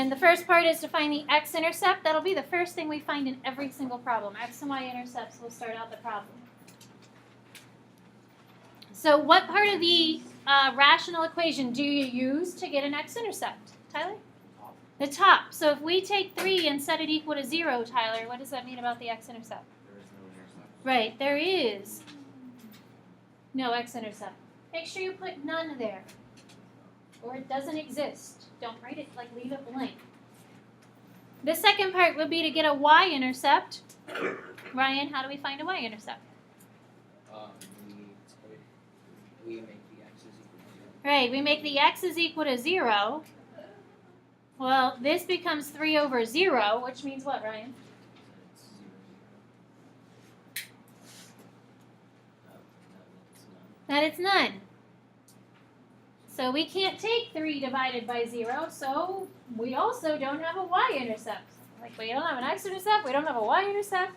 And the first part is to find the x-intercept. That'll be the first thing we find in every single problem. X and y intercepts will start out the problem. So what part of the rational equation do you use to get an x-intercept, Tyler? The top. So if we take 3 and set it equal to 0, Tyler, what does that mean about the x-intercept? There is no intercept. Right, there is no x-intercept. Make sure you put none there, or it doesn't exist. Don't write it, like leave it blank. The second part would be to get a y-intercept. Ryan, how do we find a y-intercept? We make the x is equal to 0. Right, we make the x is equal to 0. Well, this becomes 3 over 0, which means what, Ryan? It's 0, 0. That it's none. So we can't take 3 divided by 0, so we also don't have a y-intercept. Like, we don't have an x-intercept, we don't have a y-intercept.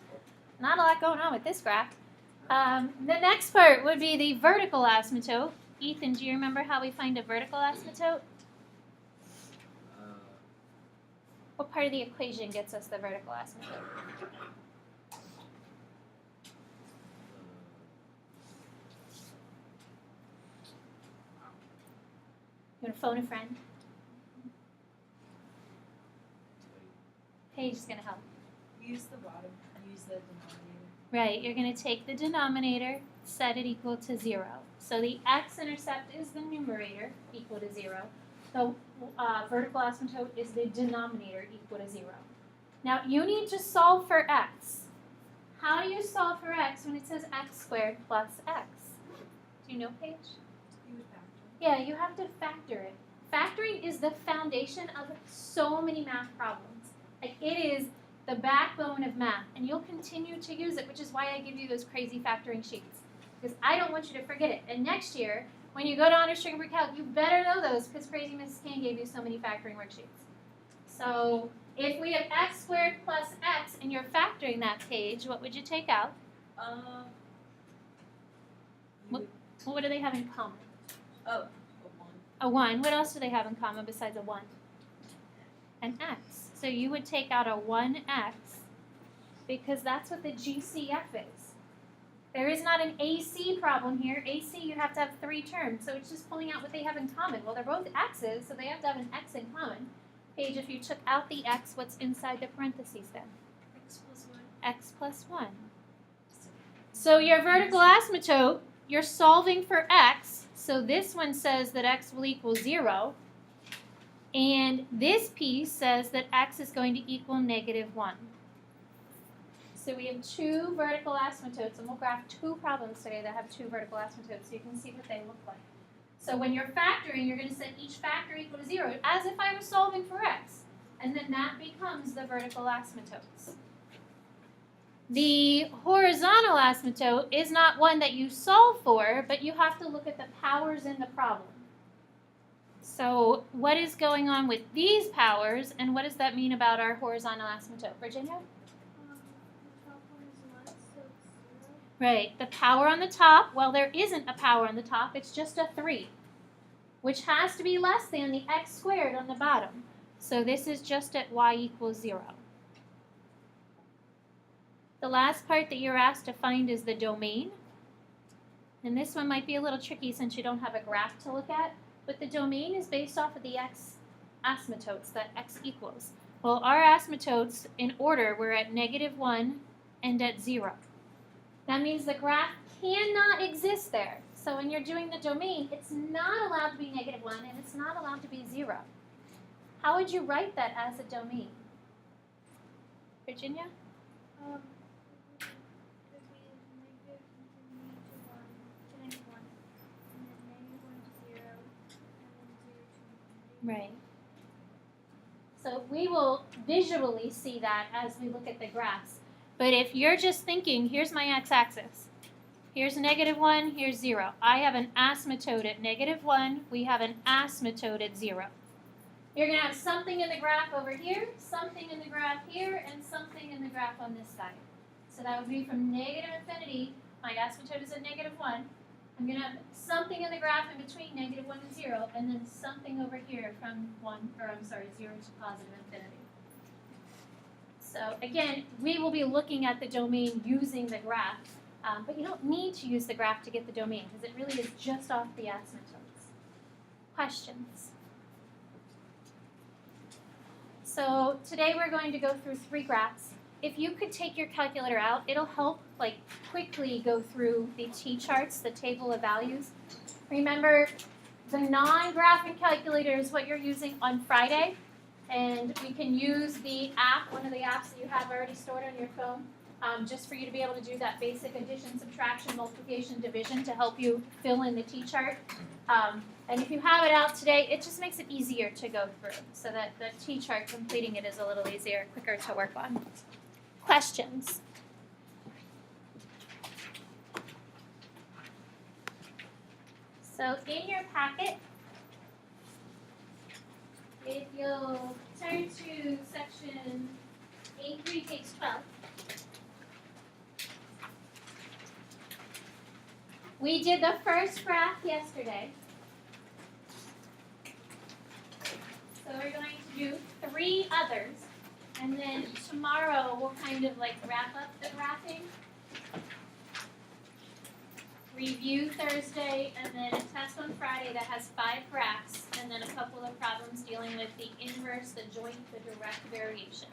Not a lot going on with this graph. The next part would be the vertical asymptote. Ethan, do you remember how we find a vertical asymptote? What part of the equation gets us the vertical asymptote? You want to phone a friend? Paige is going to help. Use the bottom. Use the denominator. Right, you're going to take the denominator, set it equal to 0. So the x-intercept is the numerator, equal to 0. The vertical asymptote is the denominator, equal to 0. Now, you need to solve for x. How do you solve for x when it says x squared plus x? Do you know, Paige? You would factor. Yeah, you have to factor it. Factoring is the foundation of so many math problems. Like, it is the backbone of math, and you'll continue to use it, which is why I give you those crazy factoring sheets, because I don't want you to forget it. And next year, when you go to Honors Sugar Free Calc, you better know those, because Crazy Mrs. Kane gave you so many factoring worksheets. So if we have x squared plus x, and you're factoring that page, what would you take out? What do they have in common? Oh, A 1. What else do they have in common besides a 1? An x. So you would take out a 1x because that's what the GCF is. There is not an AC problem here. AC, you have to have 3 terms. So it's just pulling out what they have in common. Well, they're both x's, so they have to have an x in common. Paige, if you took out the x, what's inside the parentheses then? x plus 1. X plus 1. So your vertical asymptote, you're solving for x. So this one says that x will equal 0. And this piece says that x is going to equal -1. So we have 2 vertical asymptotes, and we'll graph 2 problems today that have 2 vertical asymptotes so you can see what they look like. So when you're factoring, you're going to set each factor equal to 0, as if I was solving for x. And then that becomes the vertical asymptotes. The horizontal asymptote is not one that you solve for, but you have to look at the powers in the problem. So what is going on with these powers, and what does that mean about our horizontal asymptote? Virginia? The top one is 1, so it's 0. Right. The power on the top, well, there isn't a power on the top. It's just a 3, which has to be less than the x squared on the bottom. So this is just at y equals 0. The last part that you're asked to find is the domain. And this one might be a little tricky since you don't have a graph to look at. But the domain is based off of the x asymptotes that x equals. Well, our asymptotes in order were at -1 and at 0. That means the graph cannot exist there. So when you're doing the domain, it's not allowed to be -1 and it's not allowed to be 0. How would you write that as a domain? Virginia? It would be negative infinity to 1 to -1, and then -1 to 0, and then 0 to infinity. Right. So we will visually see that as we look at the graphs. But if you're just thinking, here's my x-axis. Here's -1, here's 0. I have an asymptote at -1. We have an asymptote at 0. You're going to have something in the graph over here, something in the graph here, and something in the graph on this side. So that would be from -infinity, my asymptote is at -1, I'm gonna have something in the graph in between -1 and 0, and then something over here from 0 to positive infinity. So again, we will be looking at the domain using the graph, but you don't need to use the graph to get the domain because it really is just off the asymptotes. Questions? So today we're going to go through 3 graphs. If you could take your calculator out, it'll help quickly go through the t-charts, the table of values. Remember, the non-graphing calculator is what you're using on Friday, and we can use the app, one of the apps that you have already stored on your phone, just for you to be able to do that basic addition, subtraction, multiplication, division to help you fill in the t-chart. And if you have it out today, it just makes it easier to go through so that the t-chart completing it is a little easier, quicker to work on. Questions? So in your packet, if you'll turn to section A3, page 12, we did the first graph yesterday. So we're going to do 3 others, and then tomorrow we'll kind of wrap up the graphing. Review Thursday, and then a test on Friday that has 5 graphs, and then a couple of problems dealing with the inverse, the joint, the direct variation.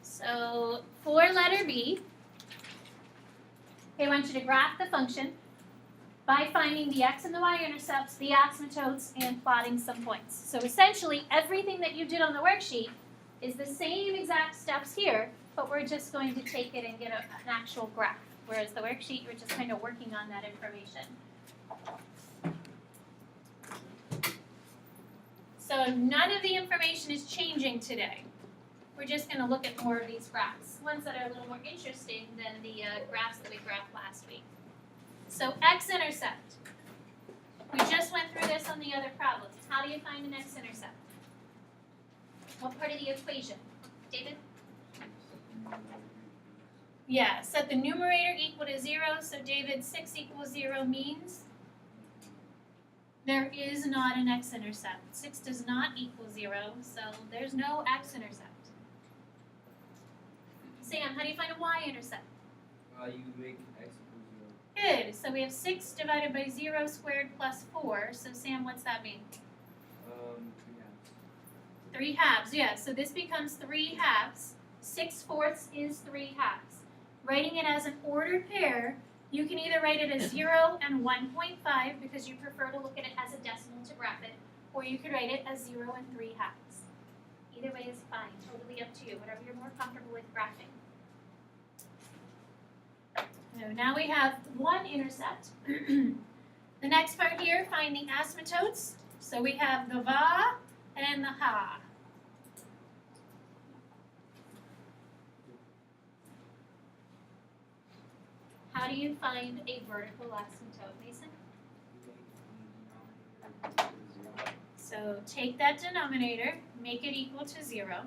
So for letter B, I want you to graph the function by finding the x and the y intercepts, the asymptotes, and plotting some points. So essentially, everything that you did on the worksheet is the same exact steps here, but we're just going to take it and get an actual graph, whereas the worksheet, you're just kind of working on that information. So none of the information is changing today. We're just going to look at more of these graphs, ones that are a little more interesting than the graphs that we graphed last week. So x-intercept. We just went through this on the other problems. How do you find an x-intercept? What part of the equation? David? Yeah, set the numerator equal to 0. So David, 6 equals 0 means there is not an x-intercept. 6 does not equal 0, so there's no x-intercept. Sam, how do you find a y-intercept? You make x equals 0. Good. So we have 6 divided by 0 squared plus 4. So Sam, what's that mean? 3 halves. Yeah. So this becomes 3 halves. 6/4 is 3 halves. Writing it as an ordered pair, you can either write it as 0 and 1.5 because you prefer to look at it as a decimal to graph it, or you could write it as 0 and 3 halves. Either way is fine. Totally up to you. Whatever you're more comfortable with graphing. So now we have one intercept. The next part here, find the asymptotes. So we have the va and the ha. How do you find a vertical asymptote, Mason? So take that denominator, make it equal to 0.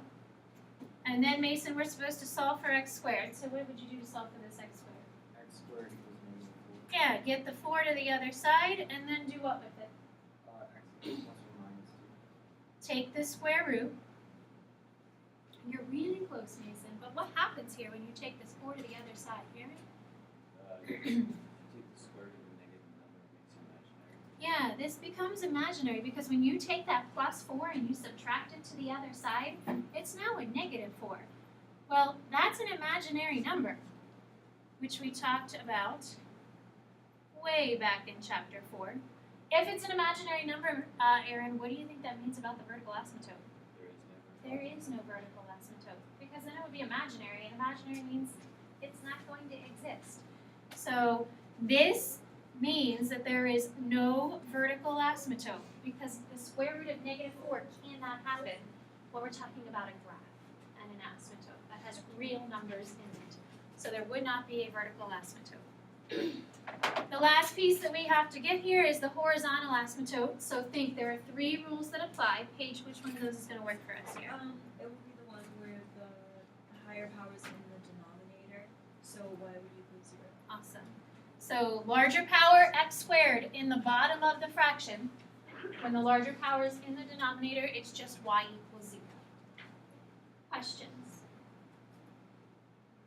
And then, Mason, we're supposed to solve for x squared. So what would you do to solve for this x squared? X squared equals -4. Yeah, get the 4 to the other side, and then do what with it? X equals plus or minus 2. Take the square root. You're really close, Mason, but what happens here when you take this 4 to the other side, Mary? Take the square root of a negative number, it makes it imaginary. Yeah, this becomes imaginary because when you take that +4 and you subtract it to the other side, it's now a -4. Well, that's an imaginary number, which we talked about way back in chapter 4. If it's an imaginary number, Aaron, what do you think that means about the vertical asymptote? There is There is no vertical asymptote because then it would be imaginary, and imaginary means it's not going to exist. So this means that there is no vertical asymptote because the square root of -4 cannot happen when we're talking about a graph and an asymptote that has real numbers in it. So there would not be a vertical asymptote. The last piece that we have to get here is the horizontal asymptote. So think there are 3 rules that apply. Paige, which one of those is going to work for us here? It would be the one where the higher power is in the denominator. So why would you put 0 Awesome. So larger power x squared in the bottom of the fraction. When the larger power is in the denominator, it's just y equals 0. Questions?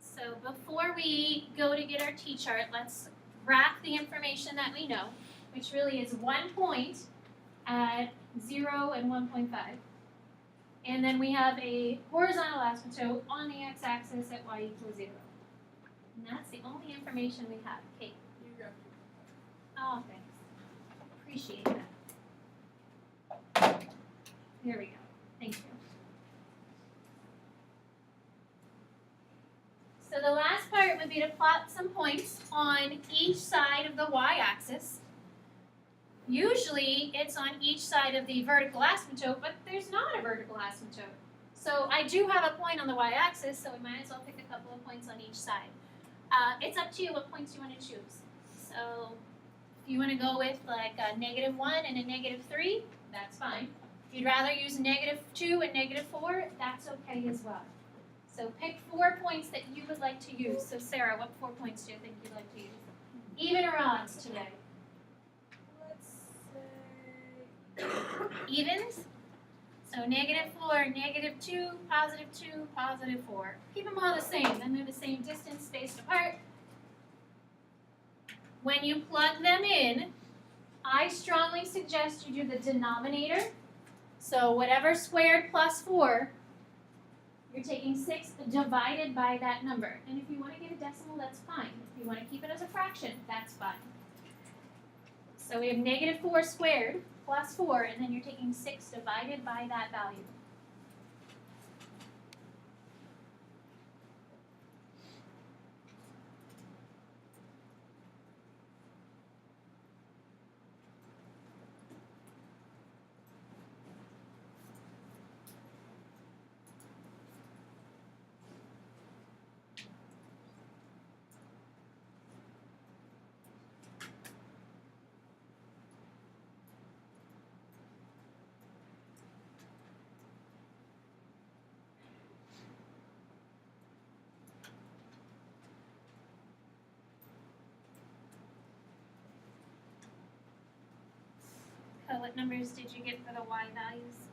So before we go to get our t-chart, let's graph the information that we know, which really is 1 point at 0 and 1.5. And then we have a horizontal asymptote on the x-axis at y equals 0. And that's the only information we have. Kate? Oh, thanks. Appreciate that. There we go. Thank you. So the last part would be to plot some points on each side of the y-axis. Usually it's on each side of the vertical asymptote, but there's not a vertical asymptote. So I do have a point on the y-axis, so we might as well pick a couple of points on each side. It's up to you what points you want to choose. So if you want to go with like a -1 and a -3, that's fine. If you'd rather use -2 and -4, that's okay as well. So pick 4 points that you would like to use. So Sarah, what 4 points do you think you'd like to use? Even or odds today? Let's say Evens? So -4, -2, +2, +4. Keep them all the same, then they're the same distance spaced apart. When you plug them in, I strongly suggest you do the denominator. So whatever squared plus 4, you're taking 6 divided by that number. And if you want to get a decimal, that's fine. If you want to keep it as a fraction, that's fine. So we have -4 squared plus 4, and then you're taking 6 divided by that value. What numbers did you get for the y values?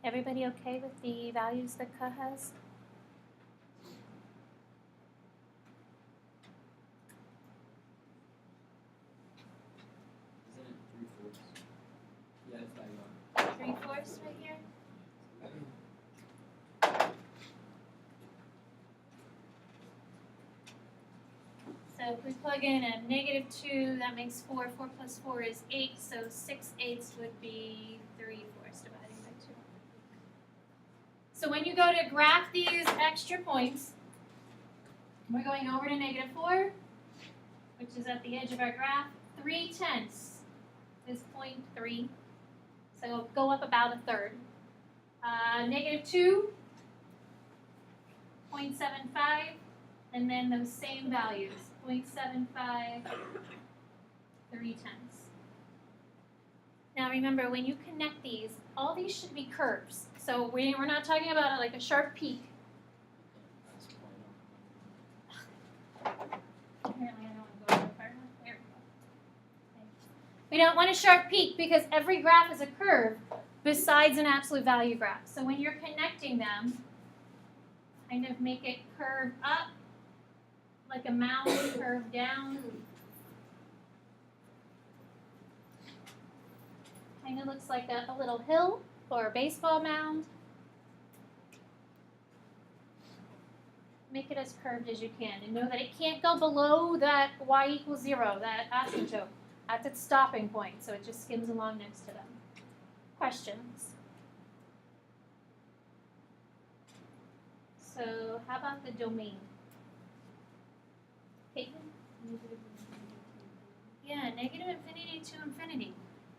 Everybody okay with the values that Ka has? Isn't it 3/4? Yeah, it's that one. 3/4 right here? So if we plug in a -2, that makes 4. 4 plus 4 is 8, so 6/8 would be 3/4 divided by 2. So when you go to graph these extra points, we're going over to -4, which is at the edge of our graph. 3/10 is 0.3, so go up about a third. -2, 0.75, and then those same values, 0.75, 3/10. Now remember, when you connect these, all these should be curves. So we're not talking about like a sharp peak. That's point Apparently I don't want to go too far. There we go. Okay. We don't want a sharp peak because every graph is a curve besides an absolute value graph. So when you're connecting them, kind of make it curve up like a mound, curve down. Kind of looks like a little hill or a baseball mound. Make it as curved as you can and know that it can't go below that y equals 0, that asymptote. That's its stopping point, so it just skims along next to them. Questions? So how about the domain? Caitlin? Yeah, -infinity to infinity.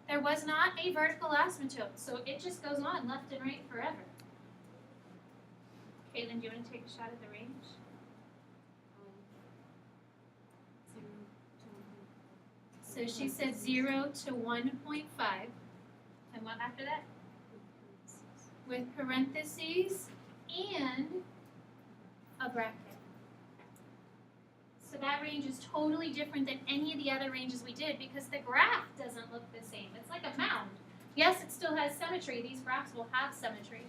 There was not a vertical asymptote, so it just goes on left and right forever. Caitlin, do you want to take a shot at the range? So she said 0 to 1.5. And what after that? With parentheses and a bracket. So that range is totally different than any of the other ranges we did because the graph doesn't look the same. It's like a mound. Yes, it still has symmetry. These graphs will have symmetry.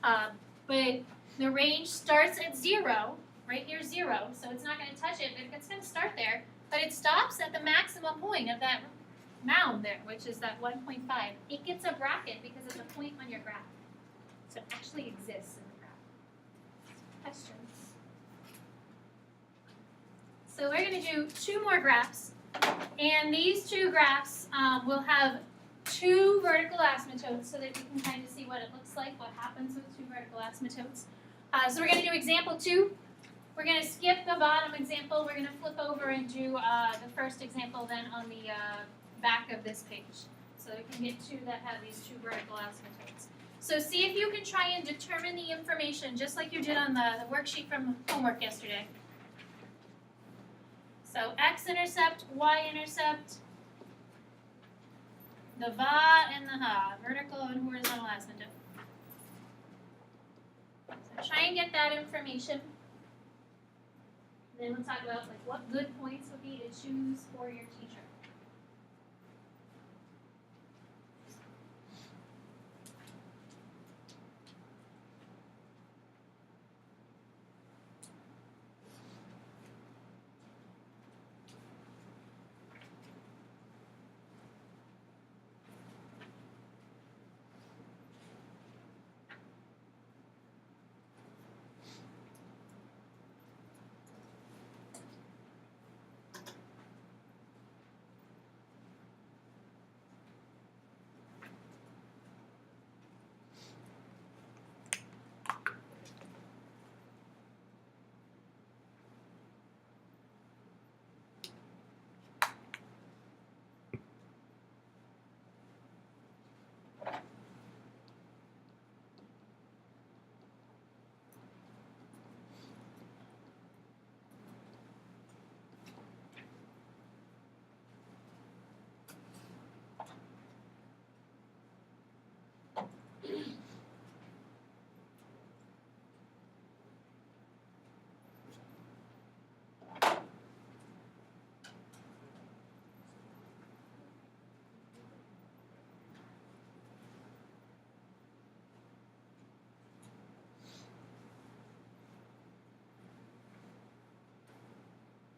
But the range starts at 0, right here 0, so it's not going to touch it, but it's going to start there. But it stops at the maximum point of that mound there, which is that 1.5. It gets a bracket because it's a point on your graph. So it actually exists in the graph. Questions? So we're going to do 2 more graphs. And these 2 graphs will have 2 vertical asymptotes so that you can kind of see what it looks like, what happens with 2 vertical asymptotes. So we're going to do example 2. We're going to skip the bottom example. We're going to flip over and do the first example then on the back of this page. So we can get 2 that have these 2 vertical asymptotes. So see if you can try and determine the information just like you did on the worksheet from homework yesterday. So x-intercept, y-intercept, the va and the ha, vertical and horizontal asymptote. So try and get that information. Then we'll talk about like what good points would be to choose for your teacher.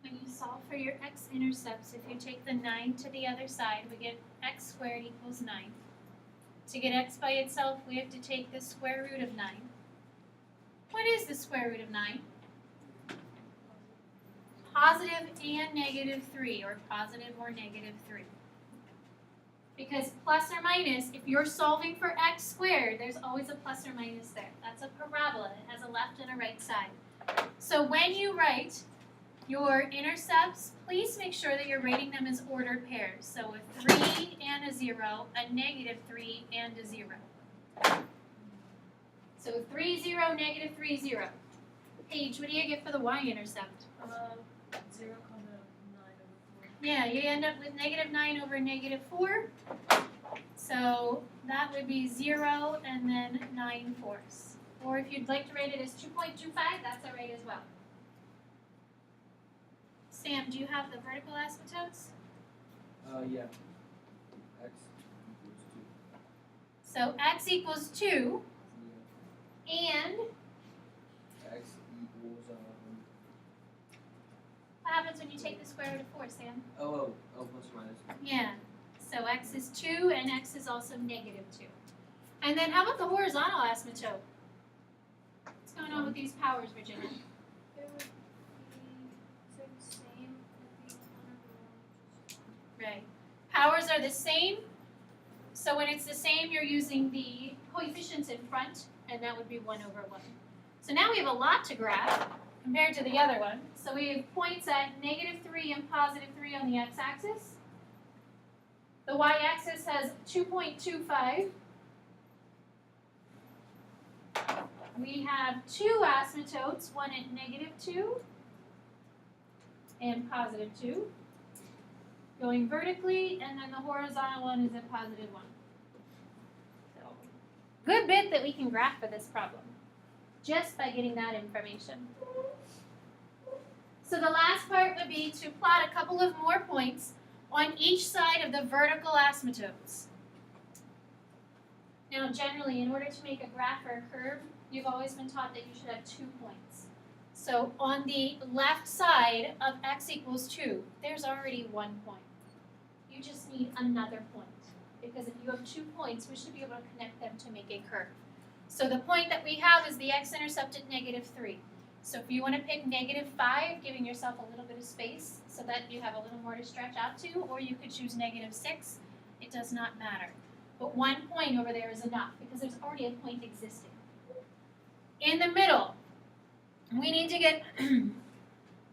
When you solve for your x-intercepts, if you take the 9 to the other side, we get x squared equals 9. To get x by itself, we have to take the square root of 9. What is the square root of 9? Positive and negative 3, or positive or negative 3. Because plus or minus, if you're solving for x squared, there's always a plus or minus there. That's a parabola. It has a left and a right side. So when you write your intercepts, please make sure that you're writing them as ordered pairs. So a 3 and a 0, a negative 3 and a 0. So 3, 0, negative 3, 0. Paige, what do you get for the y-intercept? 0, 9 over 4. Yeah, you end up with negative 9 over negative 4. So that would be 0 and then 9/4. Or if you'd like to write it as 2.25, that's all right as well. Sam, do you have the vertical asymptotes? Yeah. X equals 2. So x equals 2 and X equals what happens when you take the square root of 4, Sam? plus or minus. Yeah. So x is 2 and x is also negative 2. And then how about the horizontal asymptote? What's going on with these powers, Virginia? It would be so the same. It would be 1 over 1. Right. Powers are the same. So when it's the same, you're using the coefficients in front, and that would be 1 over 1. So now we have a lot to graph compared to the other one. So we have points at negative 3 and positive 3 on the x-axis. The y-axis has 2.25. We have 2 asymptotes, one at negative 2 and positive 2. going vertically, and then the horizontal one is at positive 1. So, good bit that we can graph for this problem, just by getting that information. So the last part would be to plot a couple of more points on each side of the vertical asymptotes. Now, generally, in order to make a graph or a curve, you've always been taught that you should have 2 points. So on the left side of x equals 2, there's already 1 point. You just need another point, because if you have 2 points, we should be able to connect them to make a curve. So the point that we have is the x-intercept at -3. So if you want to pick -5, giving yourself a little bit of space so that you have a little more to stretch out to, or you could choose -6, it does not matter. But 1 point over there is enough because there's already a point existing. In the middle, we need to get,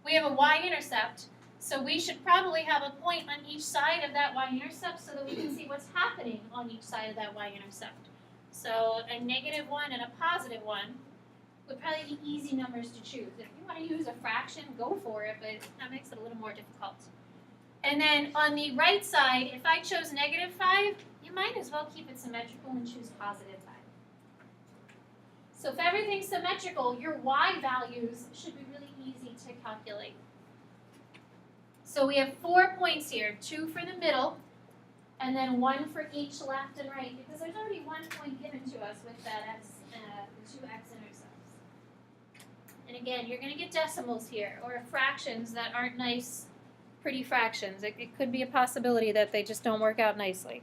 we have a y-intercept, so we should probably have a point on each side of that y-intercept so that we can see what's happening on each side of that y-intercept. So a -1 and a +1 would probably be easy numbers to choose. If you want to use a fraction, go for it, but that makes it a little more difficult. And then on the right side, if I chose -5, you might as well keep it symmetrical and choose +5. So if everything's symmetrical, your y values should be really easy to calculate. So we have 4 points here, 2 for the middle, and then 1 for each left and right, because there's already 1 point given to us with that the 2 x-intercepts. And again, you're going to get decimals here, or fractions that aren't nice, pretty fractions. It could be a possibility that they just don't work out nicely.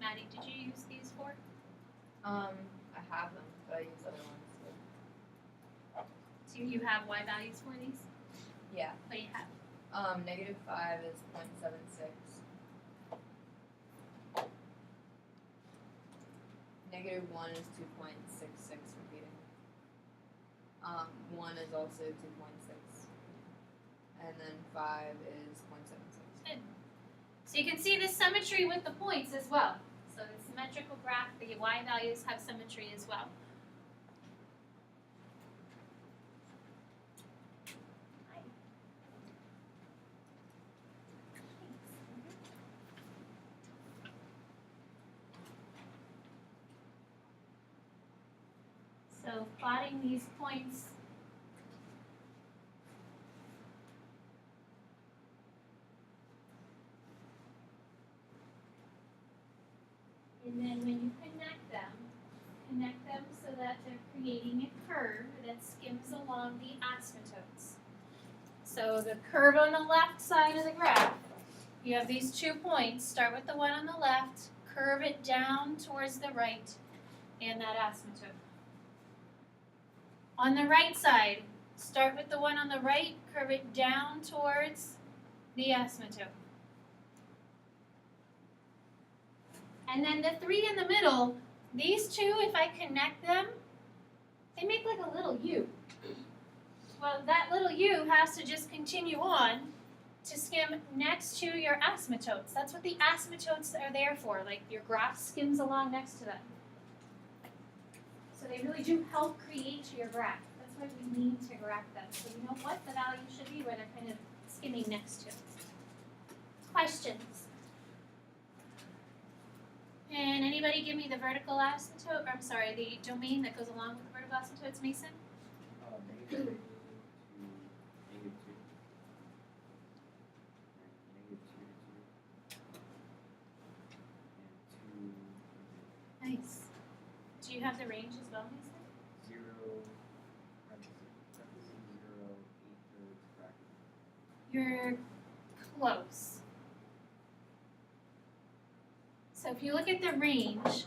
Maddie, did you use these 4? I have them, but I use other ones. So you have y values for these? Yeah. What do you have? -5 is 0.76. -1 is 2.66 repeating. 1 is also 2.6. And then 5 is 0.76. So you can see the symmetry with the points as well. So the symmetrical graph, the y values have symmetry as well. So plotting these points. And then when you connect them so that they're creating a curve that skims along the asymptotes. So the curve on the left side of the graph, you have these 2 points. Start with the one on the left, curve it down towards the right, and that asymptote. On the right side, start with the one on the right, curve it down towards the asymptote. And then the 3 in the middle, these 2, if I connect them, they make like a little U. Well, that little U has to just continue on to skim next to your asymptotes. That's what the asymptotes are there for, like your graph skims along next to them. So they really do help create your graph. That's why we need to graph them. So you know what the value should be where they're kind of skimming next to. Questions? Can anybody give me the vertical asymptote, or I'm sorry, the domain that goes along with the vertical asymptotes, Mason? -3 to -2. -2 to 2. And 2. Nice. Do you have the range as well, Mason? 0, parentheses, 0, 8/3 bracket. You're close. So if you look at the range,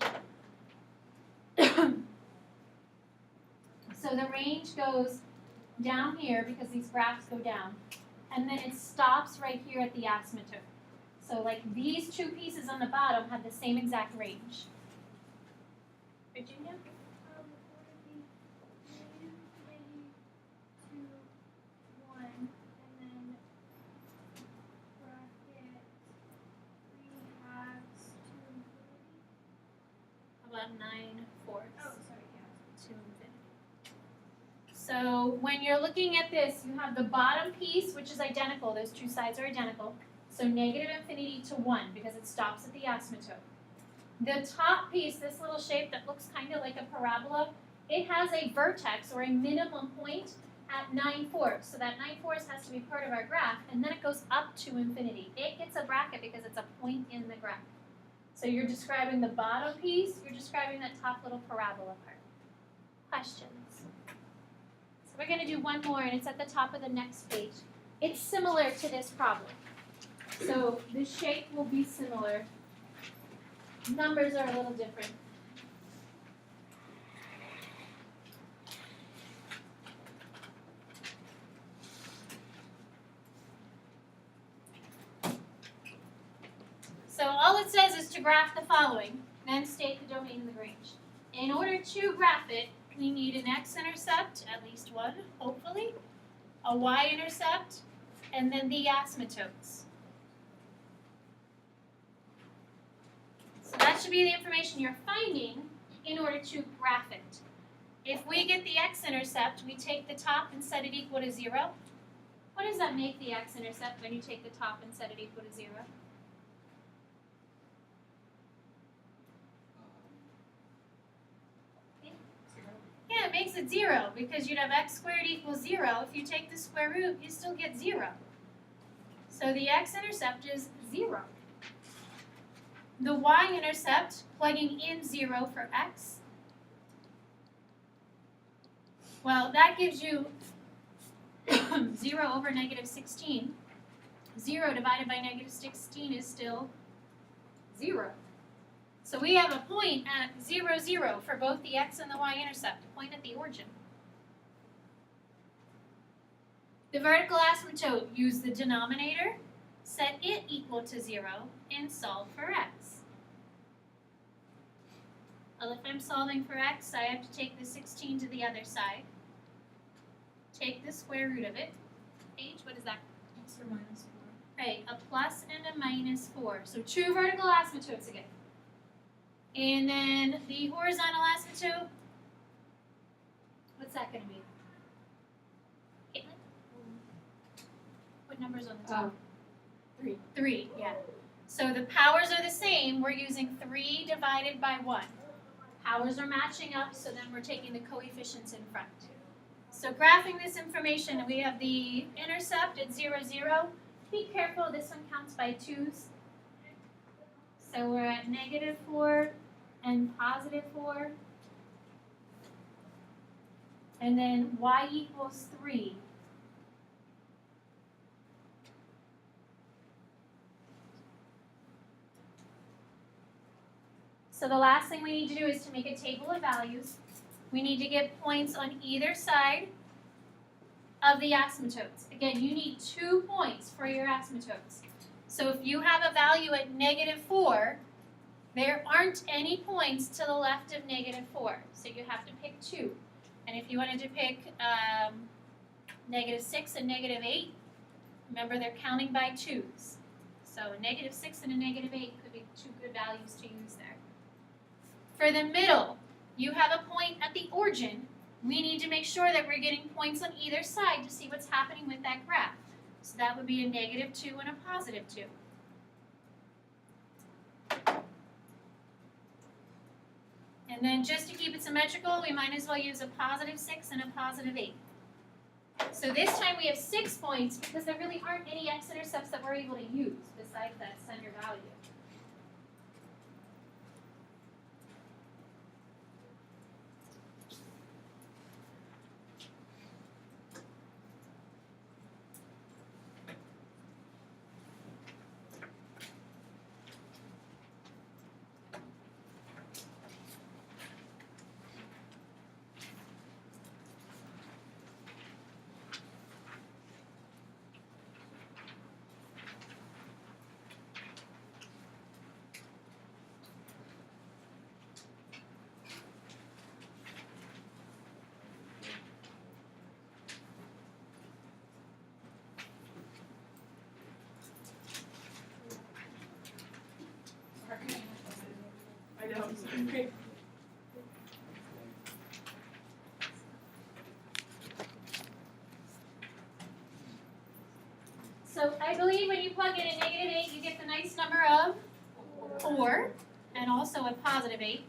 so the range goes down here because these graphs go down, and then it stops right here at the asymptote. So like these 2 pieces on the bottom have the same exact range. Virginia? 9/4 Oh, sorry, yeah. to infinity. So when you're looking at this, you have the bottom piece, which is identical. Those two sides are identical. So negative infinity to 1 because it stops at the asymptote. The top piece, this little shape that looks kind of like a parabola, it has a vertex or a minimum point at 9/4. So that 9/4 has to be part of our graph, and then it goes up to infinity. It gets a bracket because it's a point in the graph. So you're describing the bottom piece, you're describing that top little parabola part. Questions? So we're going to do one more, and it's at the top of the next page. It's similar to this problem. So the shape will be similar. Numbers are a little different. So all it says is to graph the following, then state the domain of Lagrange. In order to graph it, we need an x-intercept, at least one, hopefully, a y-intercept, and then the asymptotes. So that should be the information you're finding in order to graph it. If we get the x-intercept, we take the top and set it equal to 0. What does that make the x-intercept when you take the top and set it equal to 0? Yeah, it makes it 0 because you'd have x squared equals 0. If you take the square root, you still get 0. So the x-intercept is 0. The y-intercept, plugging in 0 for x, well, that gives you 0 over negative 16. 0 divided by negative 16 is still 0. So we have a point at 0, 0 for both the x and the y-intercept, a point at the origin. The vertical asymptote, use the denominator, set it equal to 0, and solve for x. Well, if I'm solving for x, I have to take the 16 to the other side. Take the square root of it. H, what is that? X or minus 4. Right, a plus and a minus 4. So two vertical asymptotes again. And then the horizontal asymptote, what's that going to be? Caitlin? What number's on the top? 3. 3, yeah. So the powers are the same. We're using 3 divided by 1. Powers are matching up, so then we're taking the coefficients in front. So graphing this information, we have the intercept at 0, 0. Be careful, this one counts by 2's. So we're at negative 4 and positive 4. And then y equals 3. So the last thing we need to do is to make a table of values. We need to get points on either side of the asymptotes. Again, you need 2 points for your asymptotes. So if you have a value at negative 4, there aren't any points to the left of negative 4. So you have to pick 2. And if you wanted to pick negative 6 and negative 8, remember they're counting by 2's. So a negative 6 and a negative 8 could be 2 good values to use there. For the middle, you have a point at the origin. We need to make sure that we're getting points on either side to see what's happening with that graph. So that would be a negative 2 and a positive 2. And then just to keep it symmetrical, we might as well use a positive 6 and a positive 8. So this time we have 6 points because there really aren't any x-intercepts that we're able to use besides that center value. So I believe when you plug in a negative 8, you get the nice number of 4, and also a positive 8.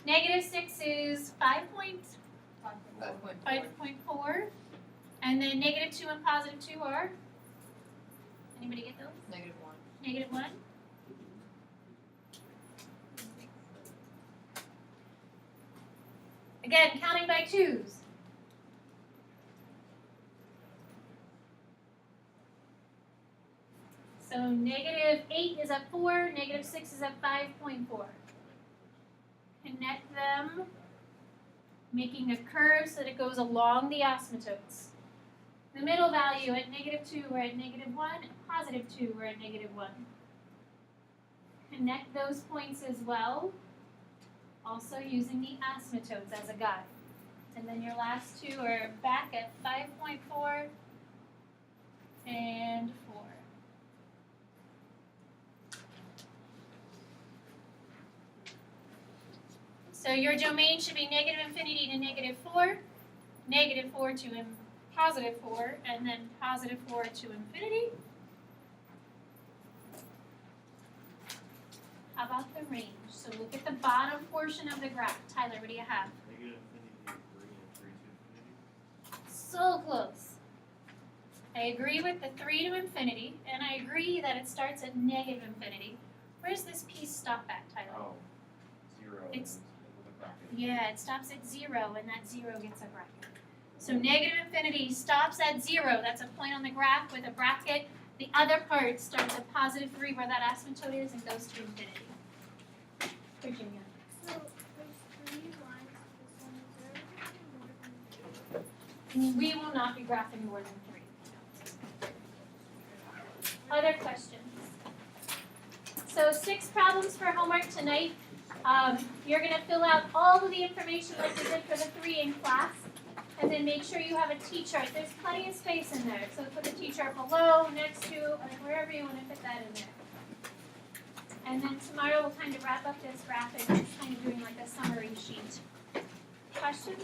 Negative 6 is 5.4, and then negative 2 and positive 2 are? Anybody get those? Negative 1. Negative 1? Again, counting by 2s. So negative 8 is at 4, negative 6 is at 5.4. Connect them, making a curve so that it goes along the asymptotes. The middle value at negative 2, we're at negative 1, and positive 2, we're at negative 1. Connect those points as well, also using the asymptotes as a guide. And then your last two are back at 5.4 and 4. So your domain should be negative infinity to negative 4, negative 4 to positive 4, and then positive 4 to infinity. How about the range? So look at the bottom portion of the graph. Tyler, what do you have? Negative infinity to 3 and 3 to infinity. So close. I agree with the 3 to infinity, and I agree that it starts at negative infinity. Where does this piece stop at, Tyler? Oh, 0 It's- with a bracket. Yeah, it stops at 0, and that 0 gets a bracket. So negative infinity stops at 0. That's a point on the graph with a bracket. The other part starts at positive 3, where that asymptote is, and goes to infinity. Virginia. So there's 3 lines. This one is 0 and more than We will not be graphing more than 3. Other questions? So 6 problems for homework tonight. You're going to fill out all of the information like we did for the 3 in class. And then make sure you have a T-chart. There's plenty of space in there. So put the T-chart below, next to, or wherever you want to fit that in there. And then tomorrow we'll kind of wrap up this graphic, just kind of doing like a summary sheet. Questions?